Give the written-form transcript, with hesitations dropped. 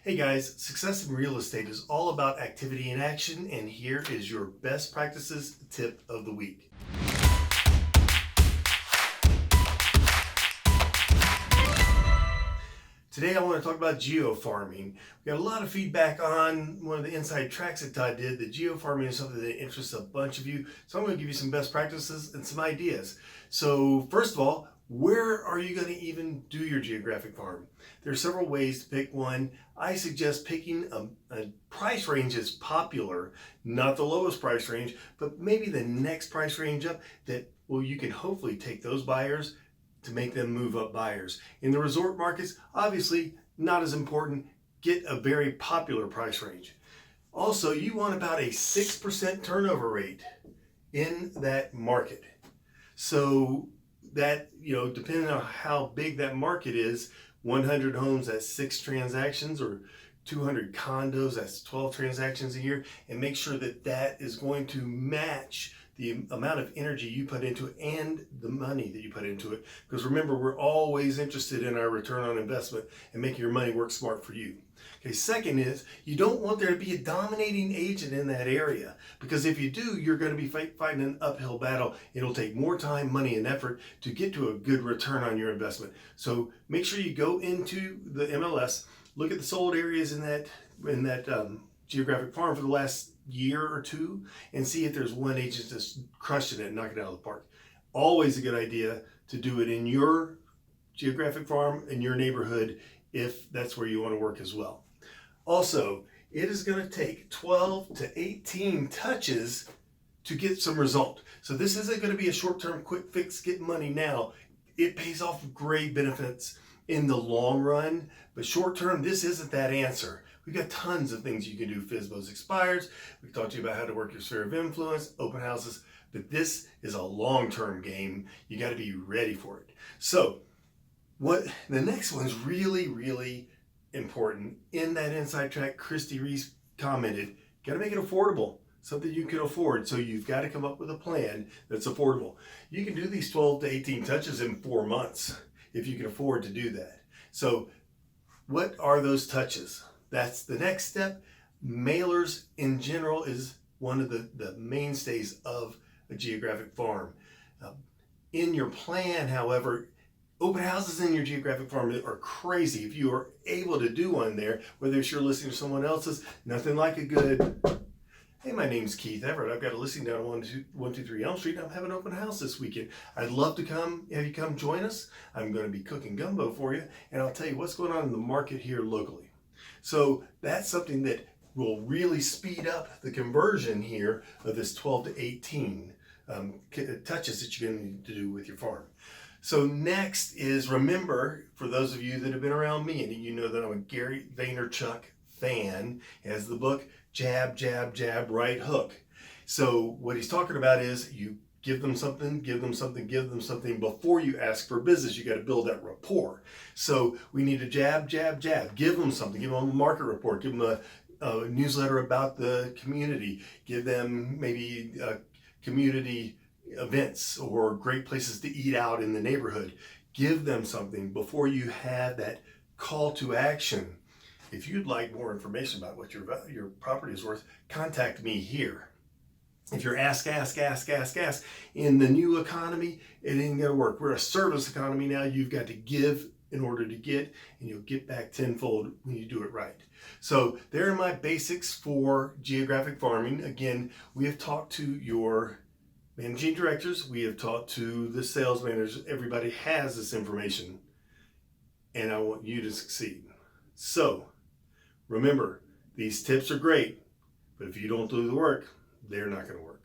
Hey guys, success in real estate is all about activity and action, and here is your best practices tip of the week. Today I want to talk about geo farming. We got a lot of feedback on one of the inside tracks that Todd did. That geo farming is something that interests a bunch of you, so I'm going to give you some best practices and some ideas. So first of all, where are you going to even do your geographic farm? There are several ways to pick one. I suggest picking a price range that's popular, not the lowest price range, but maybe the next price range up that, well, you can hopefully take those buyers to make them move up buyers. In the resort markets, obviously not as important. Get a very popular price range. Also, you want about a 6% turnover rate in that market. So that, depending on how big that market is, 100 homes, that's 6 transactions, or 200 condos, that's 12 transactions a year, and make sure that that is going to match the amount of energy you put into it and the money that you put into it. Because remember, we're always interested in our return on investment and making your money work smart for you. Okay, second is you don't want there to be a dominating agent in that area, because if you do, you're going to be fighting an uphill battle. It'll take more time, money, and effort to get to a good return on your investment. So make sure you go into the MLS, look at the sold areas in that geographic farm for the last year or two, and see if there's one agent that's crushing it and knocking it out of the park. Always a good idea to do it in your geographic farm, in your neighborhood, if that's where you want to work as well. Also, it is going to take 12 to 18 touches to get some result. So this isn't going to be a short-term quick fix, get money now. It pays off great benefits in the long run, but short-term, this isn't that answer. We've got tons of things you can do. FSBO's expires. We've talked to you about how to work your sphere of influence, open houses, but this is a long-term game. You got to be ready for it. So what the next one's really important. In that inside track, Christy Reese commented, got to make it affordable, something you can afford. So you've got to come up with a plan that's affordable. You can do these 12 to 18 touches in 4 months if you can afford to do that. So what are those touches? That's the next step. Mailers in general is one of the mainstays of a geographic farm. In your plan, however, open houses in your geographic farm are crazy. If you are able to do one there, whether it's you're listening to someone else's, nothing like a good, hey, my name's Keith Everett. I've got a listing down 123 Elm Street. I'm having an open house this weekend. I'd love to have you come join us. I'm going to be cooking gumbo for you, and I'll tell you what's going on in the market here locally. So that's something that will really speed up the conversion here of this 12 to 18 touches that you're going to need to do with your farm. So next is, remember, for those of you that have been around me, and you know that I'm a Gary Vaynerchuk fan, has the book Jab, Jab, Jab, Right Hook. So what he's talking about is you give them something, give them something, give them something before you ask for business. You got to build that rapport. So we need a jab, jab, jab. Give them something. Give them a market report. Give them a newsletter about the community. Give them maybe community events or great places to eat out in the neighborhood. Give them something before you have that call to action. If you'd like more information about what your property is worth, contact me here. If you're ask, in the new economy, it ain't gonna work. We're a service economy now. You've got to give in order to get, and you'll get back tenfold when you do it right. So there are my basics for geographic farming. Again, we have talked to your managing directors, we have talked to the sales managers. Everybody has this information, and I want you to succeed. So remember, these tips are great, but if you don't do the work, they're not going to work.